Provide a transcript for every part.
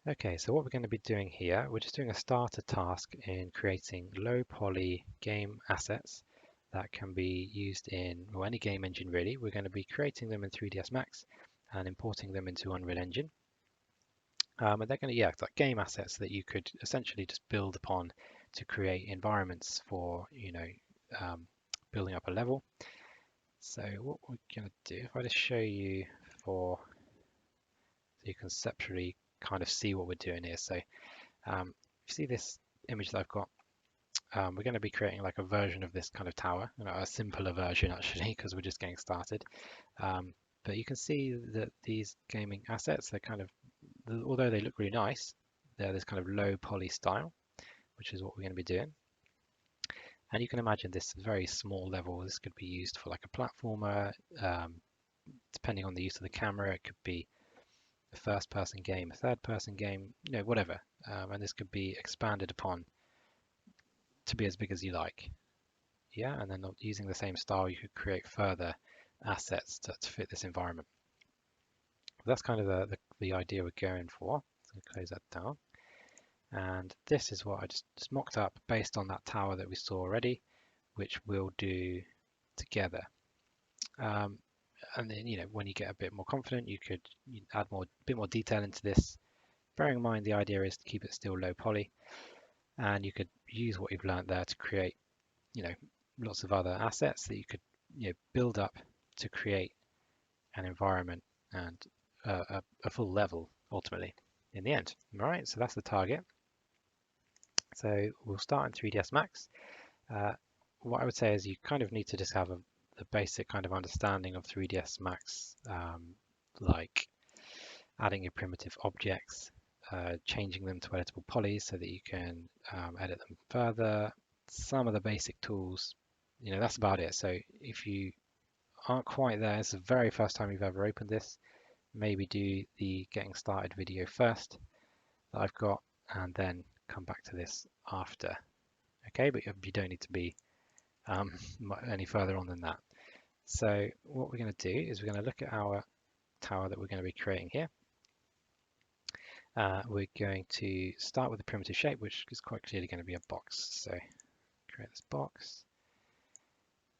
Okay, so what we're going to be doing here, we're just doing a starter task in creating low poly game assets that can be used in well, any game engine really. We're going to be creating them in 3ds Max and importing them into Unreal Engine. And they're going to, yeah, it's like game assets that you could essentially just build upon to create environments for, um, building up a level. So what we're going to do, if I just show you so you conceptually kind of see what we're doing here. So you see this image that I've got, we're going to be creating like a version of this kind of tower, a simpler version actually, because we're just getting started. But you can see that these gaming assets, they're kind of, although they look really nice, they're this kind of low poly style, which is what we're going to be doing. And you can imagine this very small level. This could be used for like a platformer. Depending on the use of the camera, it could be a first-person game, a third-person game, whatever. And this could be expanded upon to be as big as you like. Yeah, and then using the same style, you could create further assets to fit this environment. That's kind of the idea we're going for. So close that down. And this is what I just mocked up based on that tower that we saw already, which we'll do together. And then, when you get a bit more confident, you could add a bit more detail into this. Bearing in mind the idea is to keep it still low poly, and you could use what you've learned there to create, lots of other assets that you could, build up to create an environment and a full level ultimately in the end. All right, so that's the target. So we'll start in 3ds Max. What I would say is you kind of need to just have the basic kind of understanding of 3ds Max, like adding your primitive objects, changing them to editable polys so that you can edit them further, some of the basic tools, that's about it. So if you aren't quite there, it's the very first time you've ever opened this, maybe do the getting started video first that I've got and then come back to this after. Okay, but you don't need to be any further on than that. So what we're going to do is we're going to look at our tower that we're going to be creating here. We're going to start with the primitive shape, which is quite clearly going to be a box. So create this box.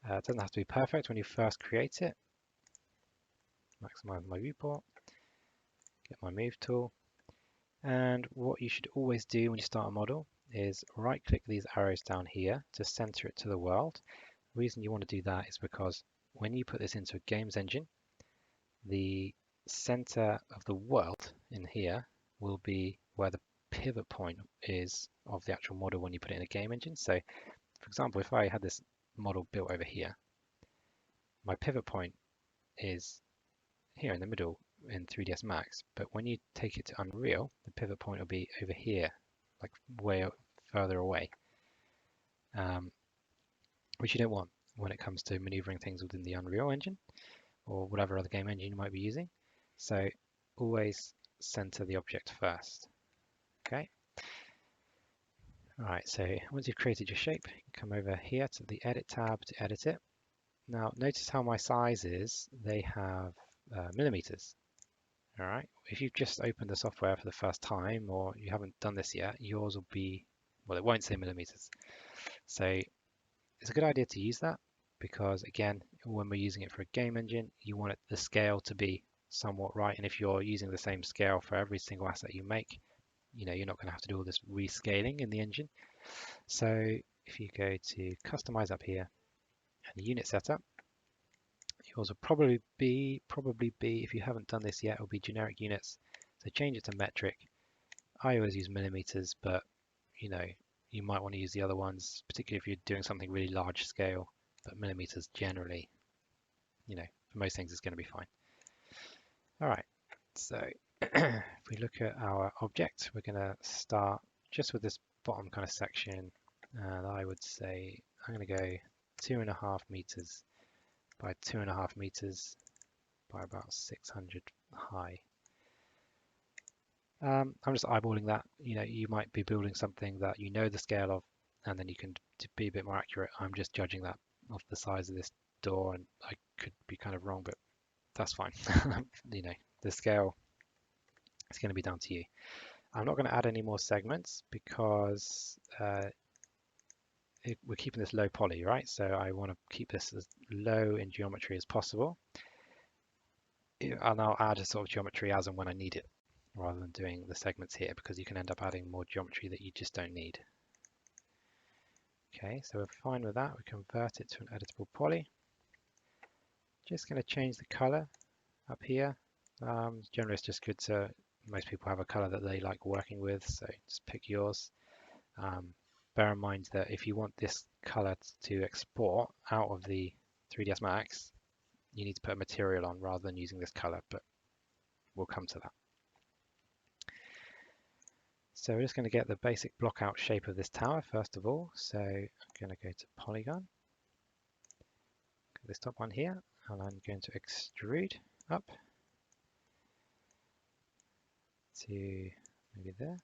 It doesn't have to be perfect when you first create it. Maximize my viewport, get my move tool. And what you should always do when you start a model is right click these arrows down here to center it to the world. The reason you want to do that is because when you put this into a games engine, the center of the world in here will be where the pivot point is of the actual model when you put it in a game engine. So for example, if I had this model built over here, my pivot point is here in the middle in 3ds Max, but when you take it to Unreal, the pivot point will be over here, like way further away, which you don't want when it comes to maneuvering things within the Unreal engine or whatever other game engine you might be using. So always center the object first. Okay. All right, so once you've created your shape, you come over here to the Edit tab to edit it. Now, notice how my sizes, they have millimeters. All right, if you've just opened the software for the first time or you haven't done this yet, yours will be, well, it won't say millimeters. So it's a good idea to use that because, again, when we're using it for a game engine, you want the scale to be somewhat right. And if you're using the same scale for every single asset you make, you're not going to have to do all this rescaling in the engine. So if you go to customize up here and the unit setup, yours will probably be, if you haven't done this yet, it'll be generic units. So change it to metric. I always use millimeters, but you might want to use the other ones, particularly if you're doing something really large scale, but millimeters generally, for most things is going to be fine. All right, so if we look at our object, we're going to start just with this bottom kind of section, and I would say I'm going to go 2.5 meters by 2.5 meters by about 600 high. I'm just eyeballing that. You might be building something that you know the scale of, and then you can be a bit more accurate. I'm just judging that off the size of this door, and I could be kind of wrong, but that's fine. The scale is going to be down to you. I'm not going to add any more segments because we're keeping this low poly, right? So I want to keep this as low in geometry as possible. And I'll add a sort of geometry as and when I need it, rather than doing the segments here, because you can end up adding more geometry that you just don't need. Okay, so we're fine with that. We convert it to an editable poly. Just going to change the color up here. Generally, it's just good to, most people have a color that they like working with, so just pick yours. Bear in mind that if you want this color to export out of the 3ds Max, you need to put a material on rather than using this color, but we'll come to that. So we're just going to get the basic block out shape of this tower first of all. So I'm going to go to polygon, this top one here, and I'm going to extrude up to maybe there.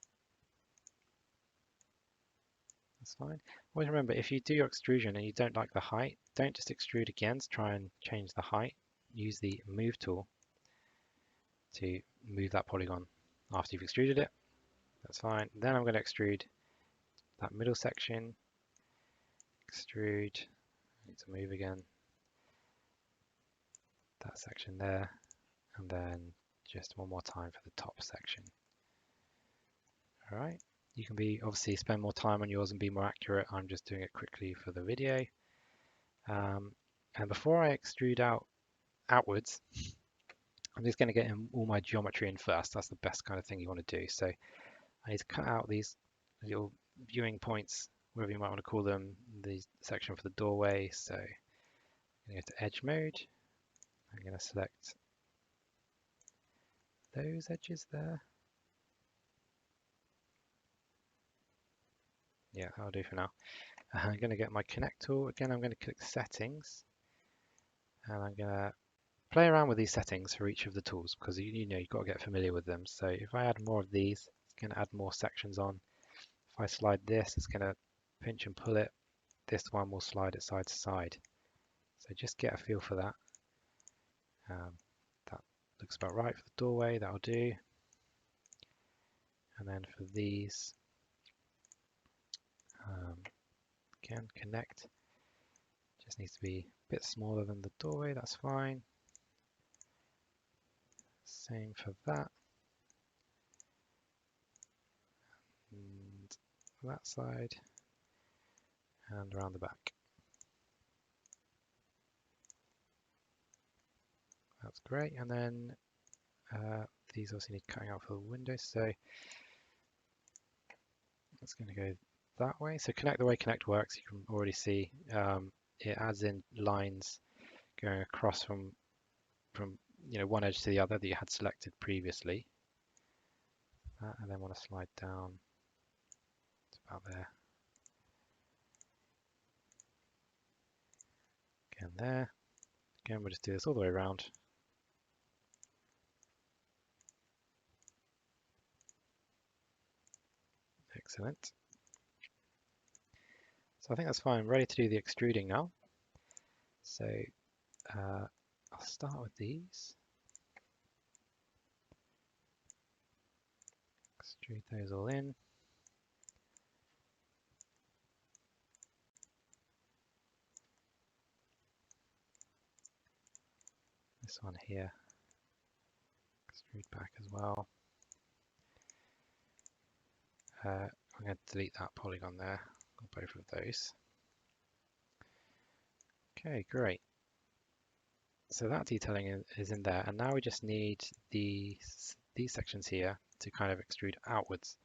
That's fine. Always remember, if you do your extrusion and you don't like the height, don't just extrude again to try and change the height. Use the move tool to move that polygon after you've extruded it. That's fine. Then I'm going to extrude that middle section. Extrude. I need to move again. That section there. And then just one more time for the top section. All right. You can obviously spend more time on yours and be more accurate. I'm just doing it quickly for the video. And before I extrude outwards, I'm just going to get all my geometry in first. That's the best kind of thing you want to do. So I need to cut out these little viewing points, whatever you might want to call them, the section for the doorway. So I'm going to go to edge mode. I'm going to select those edges there. Yeah, that'll do for now. I'm going to get my connect tool. Again, I'm going to click settings, and I'm going to play around with these settings for each of the tools, because you know you've got to get familiar with them. So if I add more of these, it's going to add more sections on. If I slide this, it's going to pinch and pull it. This one will slide it side to side. So just get a feel for that. That looks about right for the doorway, that'll do. And then for these, again, connect. Just needs to be a bit smaller than the doorway, that's fine. Same for that. And that side. And around the back. That's great. And then these also need cutting out for the windows. So it's going to go that way. So connect, the way connect works, you can already see it adds in lines going across from one edge to the other that you had selected previously. And then want to slide down to about there. Again there. Again, we'll just do this all the way around. Excellent. So I think that's fine. I'm ready to do the extruding now. So I'll start with these. Extrude those all in. This one here. Extrude back as well. I'm going to delete that polygon there, both of those. Okay, great. So that detailing is in there, and now we just need these sections here to kind of extrude outwards,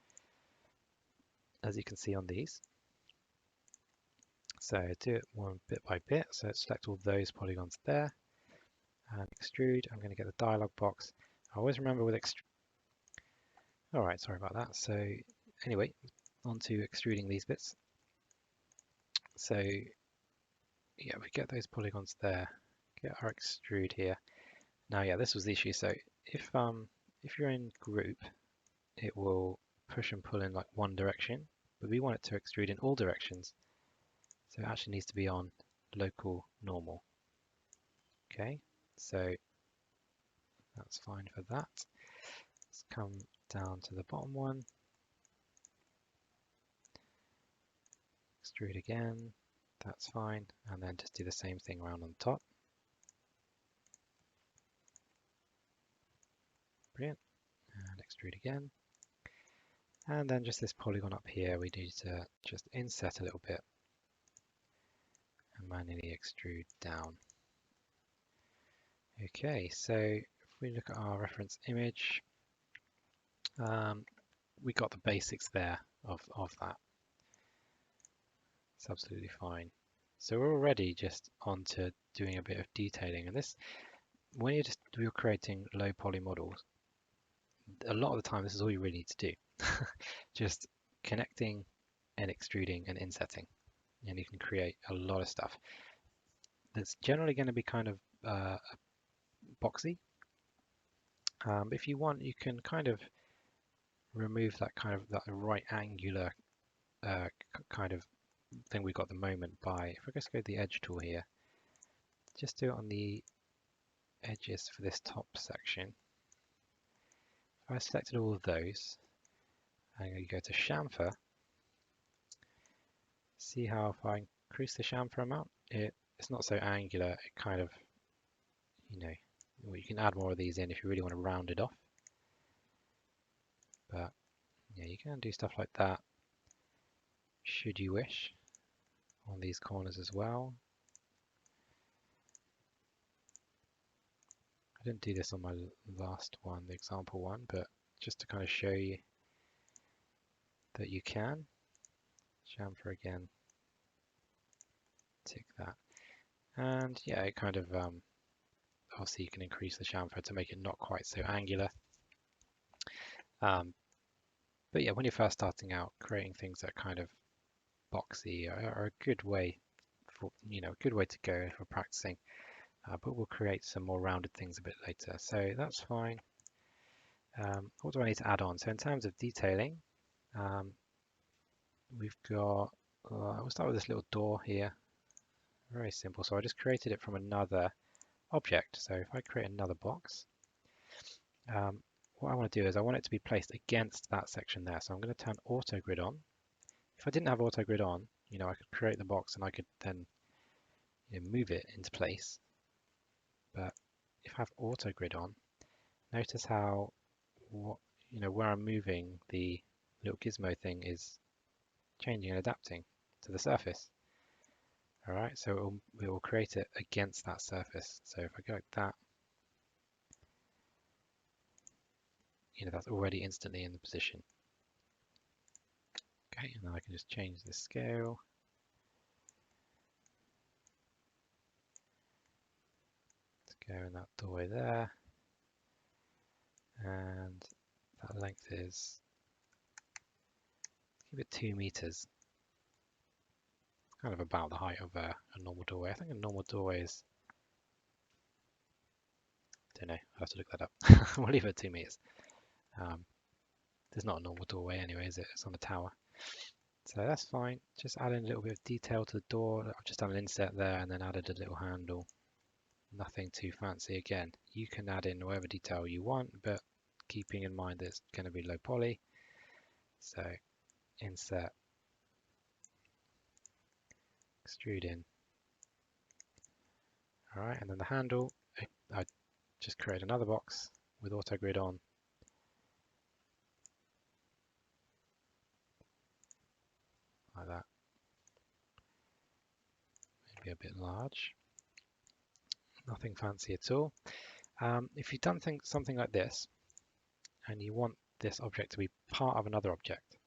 as you can see on these. So do it one bit by bit. So select all those polygons there and extrude. I'm going to get the dialog box. I always remember with extrude. All right, sorry about that. So anyway, on to extruding these bits. So yeah, we get those polygons there. Get our extrude here. Now, yeah, this was the issue. So if you're in group, it will push and pull in like one direction, but we want it to extrude in all directions. So it actually needs to be on local normal. Okay, so that's fine for that. Let's come down to the bottom one, extrude again, that's fine, and then just do the same thing around on the top. Brilliant, and extrude again. And then just this polygon up here, we need to just inset a little bit and manually extrude down. Okay, so if we look at our reference image, we got the basics there of that. It's absolutely fine. So we're already just on to doing a bit of detailing. And this, when you're creating low poly models, a lot of the time this is all you really need to do. Just connecting and extruding and insetting, and you can create a lot of stuff. That's generally going to be kind of boxy. But if you want, you can kind of remove that right angular kind of thing we've got at the moment by, if I just go to the edge tool here, just do it on the edges for this top section. If I selected all of those, and you go to chamfer, see how if I increase the chamfer amount, it's not so angular. It kind of, you can add more of these in if you really want to round it off. But yeah, you can do stuff like that should you wish on these corners as well. I didn't do this on my last one, the example one, but just to kind of show you that you can. Chamfer again, tick that. And yeah, it kind of, obviously you can increase the chamfer to make it not quite so angular. But yeah, when you're first starting out, creating things that are kind of boxy are a good way for, a good way to go for practicing. But we'll create some more rounded things a bit later. So that's fine. What do I need to add on? So in terms of detailing, we've got, we'll start with this little door here. Very simple. So I just created it from another object. So if I create another box, what I want to do is I want it to be placed against that section there. So I'm going to turn auto grid on. If I didn't have auto grid on, I could create the box and I could then move it into place. But if I have auto grid on, notice how where I'm moving, the little gizmo thing is changing and adapting to the surface. All right, so it will create it against that surface. So if I go like that, that's already instantly in the position. Okay, and then I can just change the scale. Let's go in that doorway there. And that length is, give it 2 meters. Kind of about the height of a normal doorway. I think a normal doorway is, don't know, I'll have to look that up. We'll leave it at 2 meters. There's not a normal doorway anyway, is it? It's on a tower. So that's fine. Just adding a little bit of detail to the door. I've just done an inset there and then added a little handle. Nothing too fancy. Again, you can add in whatever detail you want, but keeping in mind that it's going to be low poly. So insert, extrude in. All right, and then the handle, I just create another box with auto grid on. Like that. Maybe a bit large. Nothing fancy at all. If you've done something like this, and you want this object to be part of another object,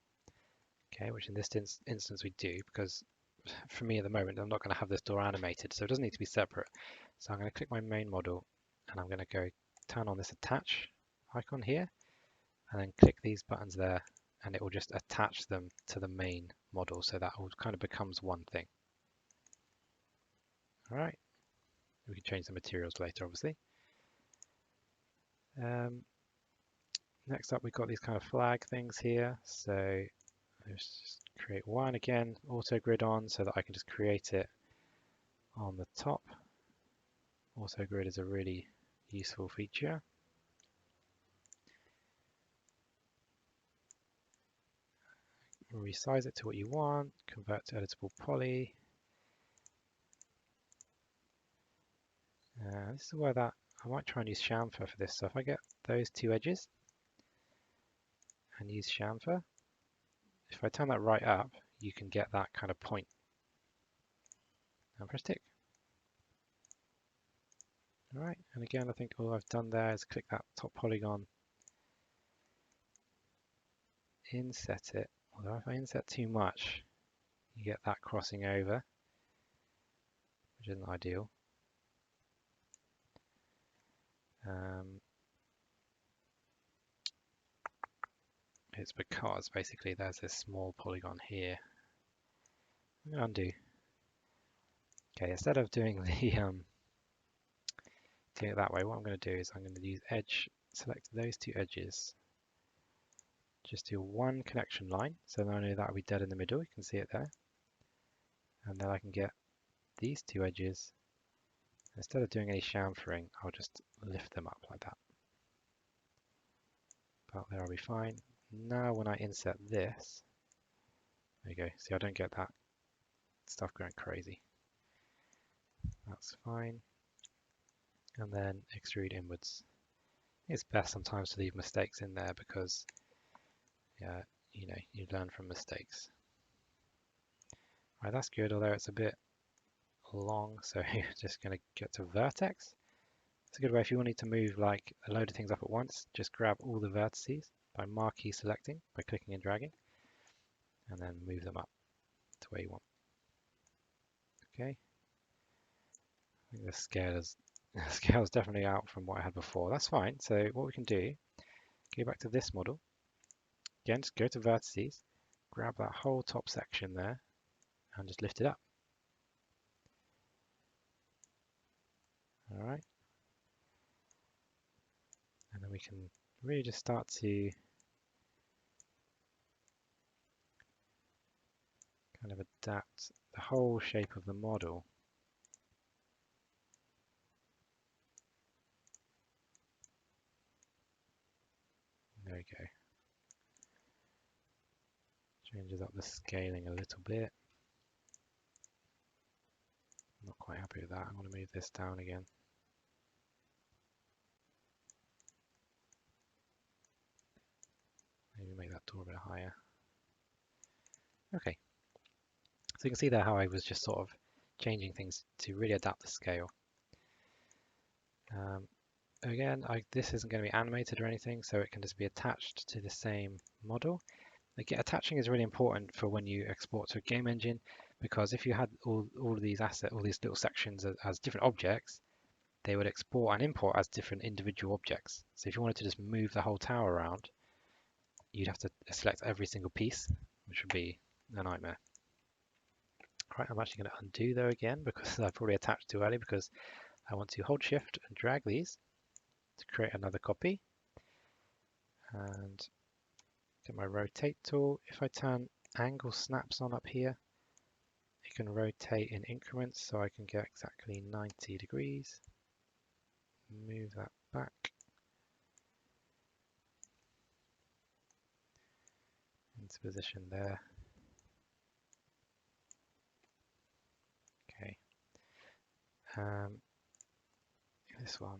okay, which in this instance we do, because for me at the moment I'm not going to have this door animated, so it doesn't need to be separate. So I'm going to click my main model, and I'm going to go turn on this attach icon here, and then click these buttons there, and it will just attach them to the main model, so that all kind of becomes one thing. All right, we can change the materials later, obviously. Next up, we've got these kind of flag things here. So let's just create one again, auto grid on, so that I can just create it on the top. Auto grid is a really useful feature. resize it to what you want, convert to editable poly. This is where that, I might try and use chamfer for this. So if I get those two edges and use chamfer, if I turn that right up, you can get that kind of point. And press tick. All right, and again, I think all I've done there is click that top polygon, inset it. Although if I inset too much, you get that crossing over, which isn't ideal. It's because basically there's this small polygon here. I'm going to undo. Okay, instead of doing the doing it that way, what I'm going to do is I'm going to use edge, select those two edges, just do one connection line, so then I know that will be dead in the middle. You can see it there, and then I can get these two edges. Instead of doing any chamfering, I'll just lift them up like that. About there, I'll be fine. Now when I insert this, there you go. See, I don't get that stuff going crazy. That's fine. And then extrude inwards. It's best sometimes to leave mistakes in there because, yeah, you learn from mistakes. All right, that's good, although it's a bit long, so you're just going to get to vertex. It's a good way if you wanted to move like a load of things up at once, just grab all the vertices by marquee selecting, by clicking and dragging, and then move them up to where you want. Okay. I think the scale is definitely out from what I had before. That's fine. So what we can do, go back to this model. Again, just go to vertices, grab that whole top section there, and just lift it up. All right. And then we can really just start to kind of adapt the whole shape of the model. There we go. Changes up the scaling a little bit. Not quite happy with that. I want to move this down again. Maybe make that door a bit higher. Okay. So you can see there how I was just sort of changing things to really adapt the scale. Again, this isn't going to be animated or anything, so it can just be attached to the same model. Again, attaching is really important for when you export to a game engine, because if you had all of these assets, all these little sections as different objects, they would export and import as different individual objects. So if you wanted to just move the whole tower around, you'd have to select every single piece, which would be a nightmare. All right, I'm actually going to undo though again because I've already attached too early, because I want to hold shift and drag these to create another copy. And get my rotate tool. If I turn angle snaps on up here, it can rotate in increments, so I can get exactly 90 degrees. Move that back. Into position there. Okay. This one.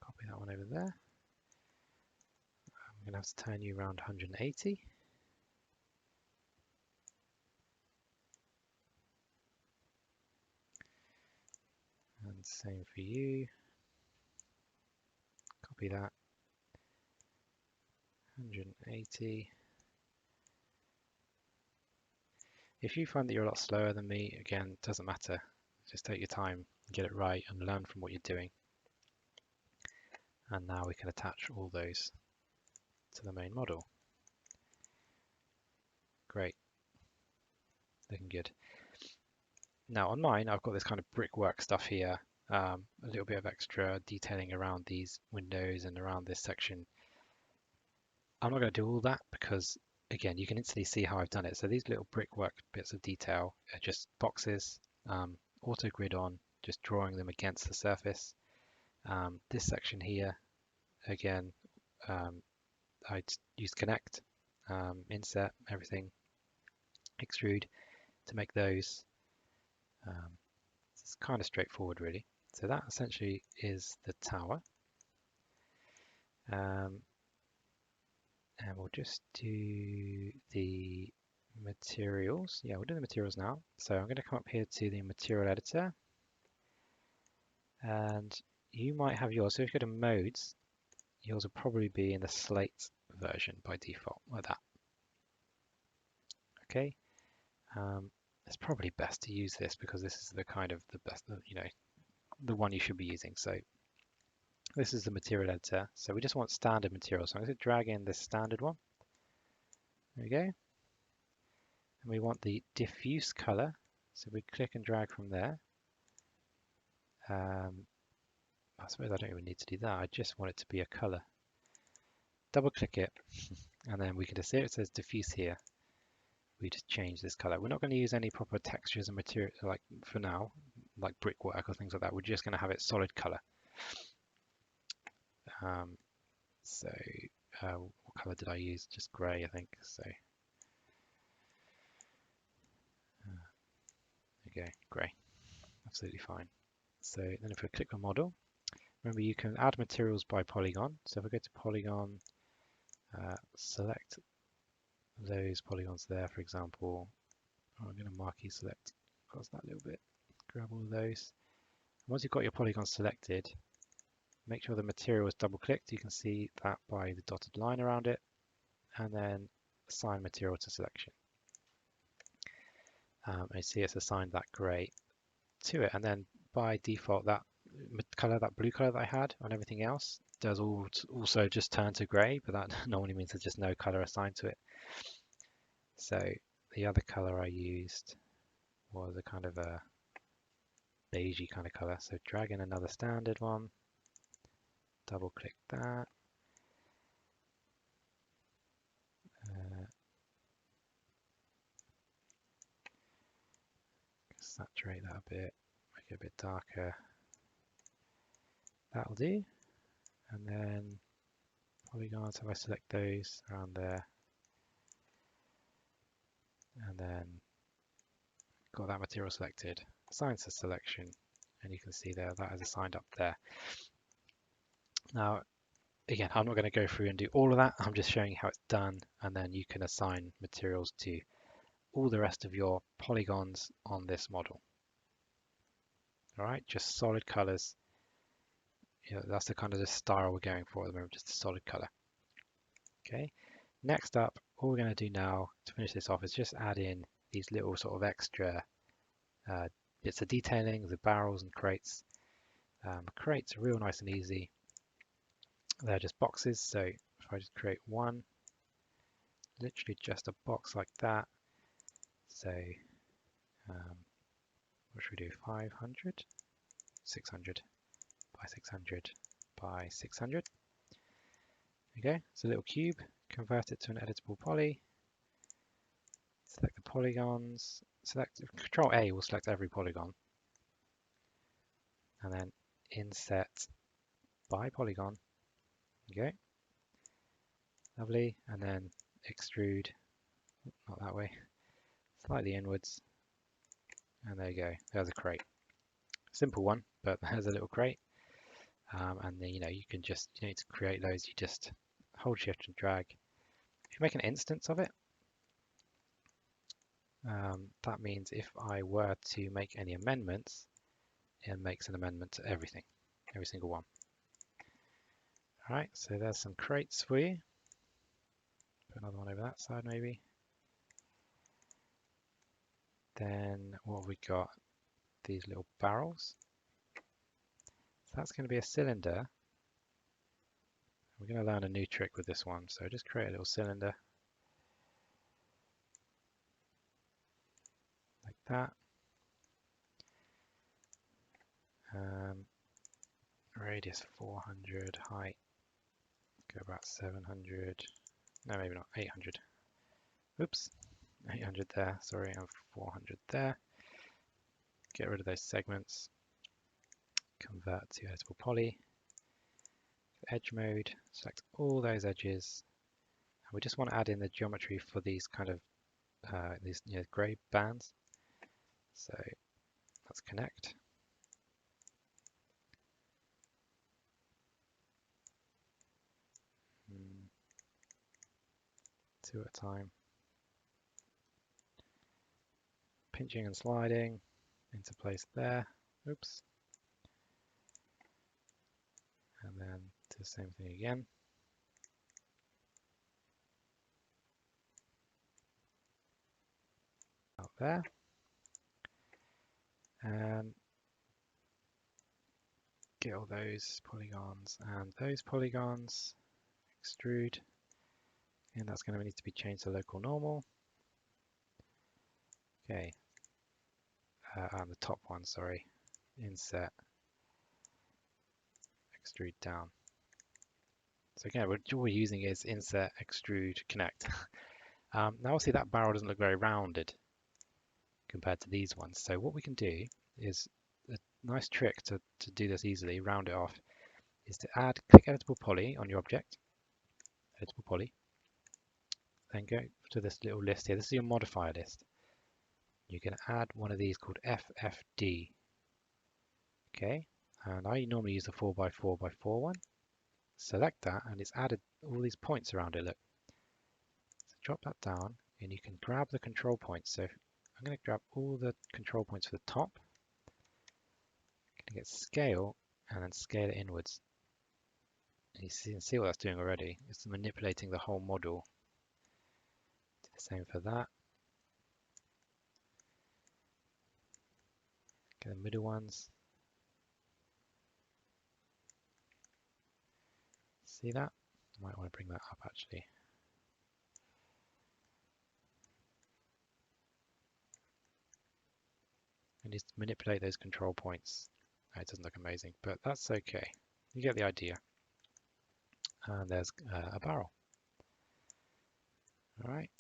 Copy that one over there. I'm going to have to turn you around 180. And same for you. Copy that. 180. If you find that you're a lot slower than me, again, it doesn't matter. Just take your time, get it right, and learn from what you're doing. And now we can attach all those to the main model. Great. Looking good. Now on mine, I've got this kind of brickwork stuff here, a little bit of extra detailing around these windows and around this section. I'm not going to do all that because, again, you can instantly see how I've done it. So these little brickwork bits of detail are just boxes, auto grid on, just drawing them against the surface. This section here, again, I used connect insert everything, extrude to make those. It's kind of straightforward really. So that essentially is the tower. And we'll just do the materials. Yeah, we'll do the materials now. So I'm going to come up here to the material editor. And you might have yours. So if you go to modes, yours will probably be in the slate version by default, like that. Okay. It's probably best to use this because this is the kind of the best, the one you should be using. So this is the material editor. So we just want standard materials. So I'm going to drag in this standard one. There we go. And we want the diffuse color. So we click and drag from there. I suppose I don't even need to do that. I just want it to be a color. Double click it, and then we can just see it says diffuse here. We just change this color. We're not going to use any proper textures and material like for now, like brickwork or things like that. We're just going to have it solid color. So what color did I use? Just gray, I think. So okay, gray, absolutely fine. So then if we click on model, remember you can add materials by polygon. So if I go to polygon, select those polygons there, for example. I'm going to marquee select across that little bit, grab all of those. Once you've got your polygon selected, make sure the material is double clicked. You can see that by the dotted line around it, and then assign material to selection. And you see it's assigned that gray to it, and then by default that color, that blue color that I had on everything else, does also just turn to gray, but that normally means there's just no color assigned to it. So the other color I used was a kind of a beigey kind of color. So drag in another standard one, double click that. Saturate that a bit, make it a bit darker. That'll do. And then polygons, if I select those around there, and then got that material selected, assign to selection, and you can see there that is assigned up there. Now, again, I'm not going to go through and do all of that. I'm just showing you how it's done, and then you can assign materials to all the rest of your polygons on this model. All right, just solid colors. That's the kind of the style we're going for at the moment, just a solid color. Okay, next up, all we're going to do now to finish this off is just add in these little sort of extra bits of detailing, the barrels and crates. Crates are real nice and easy. They're just boxes, so if I just create one, literally just a box like that. So what should we do? 500, 600 by 600 by 600. Okay, it's a little cube. Convert it to an editable poly. Select the polygons. Select Control A will select every polygon, and then inset by polygon. Okay, lovely, and then extrude. Not that way. Slightly inwards, and there you go. There's a crate. Simple one, but there's a little crate. And then you can just to create those. You just hold Shift and drag. If you make an instance of it, that means if I were to make any amendments, it makes an amendment to everything, every single one. All right, so there's some crates for you. Put another one over that side maybe. Then what have we got? These little barrels. So that's going to be a cylinder. We're going to learn a new trick with this one. So just create a little cylinder like that. Radius 400, height go about 700. No, maybe not, 800. Oops, 800 there, sorry, and 400 there. Get rid of those segments. Convert to editable poly. Edge mode, select all those edges, We just want to add in the geometry for these kind of these grey bands. So let's connect. Two at a time. Pinching and sliding into place there. Oops. And then do the same thing again. Out there. And get all those polygons and those polygons. Extrude. And that's going to need to be changed to local normal. Okay. And the top one, sorry. Insert. Extrude down. So again, what we're using is insert, extrude, connect. Now obviously that barrel doesn't look very rounded compared to these ones. So what we can do is a nice trick to do this easily, round it off, is to click editable poly on your object, editable poly, then go to this little list here. This is your modifier list. You can add one of these called FFD. Okay, and I normally use the 4x4x4 one. Select that, and it's added all these points around it. Look, so drop that down, and you can grab the control points. So I'm going to grab all the control points for the top. I'm going to get scale, and then scale it inwards. And you can see what that's doing already. It's manipulating the whole model. Do the same for that. Get the middle ones. See that? I might want to bring that up actually. And just manipulate those control points. It doesn't look amazing, but that's okay. You get the idea. And there's a barrel. All right,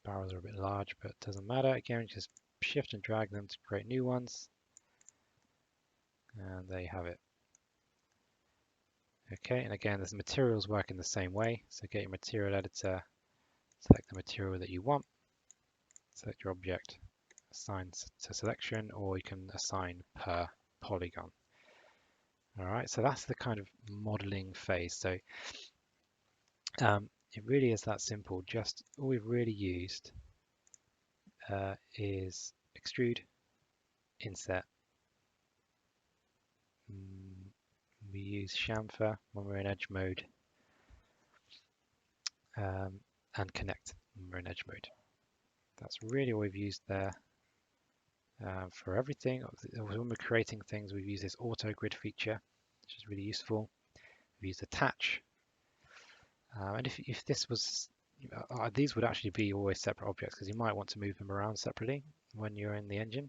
barrels are a bit large, but it doesn't matter. Again, just shift and drag them to create new ones. And there you have it. Okay, and again, the materials work in the same way. So get your material editor, select the material that you want, select your object, assign to selection, or you can assign per polygon. All right, so that's the kind of modeling phase. So it really is that simple. Just all we've really used is extrude, insert. We use chamfer when we're in edge mode, and connect when we're in edge mode. That's really all we've used there for everything. When we're creating things, we've used this auto grid feature, which is really useful. We've used attach. And if this was, these would actually be always separate objects because you might want to move them around separately when you're in the engine.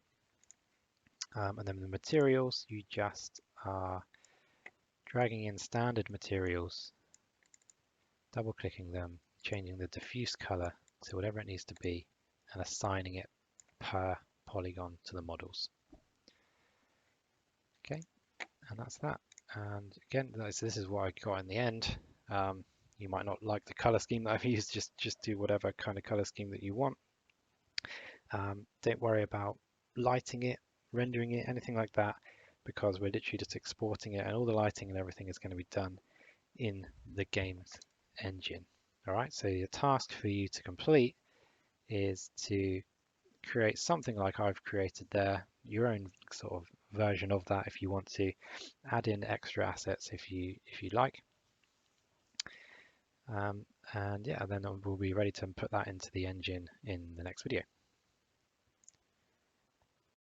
And then the materials, you just are dragging in standard materials, double clicking them, changing the diffuse color to whatever it needs to be, and assigning it per polygon to the models. Okay, and that's that. And again, this is what I got in the end. You might not like the color scheme that I've used, just do whatever kind of color scheme that you want. Don't worry about lighting it, rendering it, anything like that, because we're literally just exporting it, and all the lighting and everything is going to be done in the game's engine. All right, so the task for you to complete is to create something like I've created there, your own sort of version of that if you want to, add in extra assets if you like. And yeah, then we'll be ready to put that into the engine in the next video.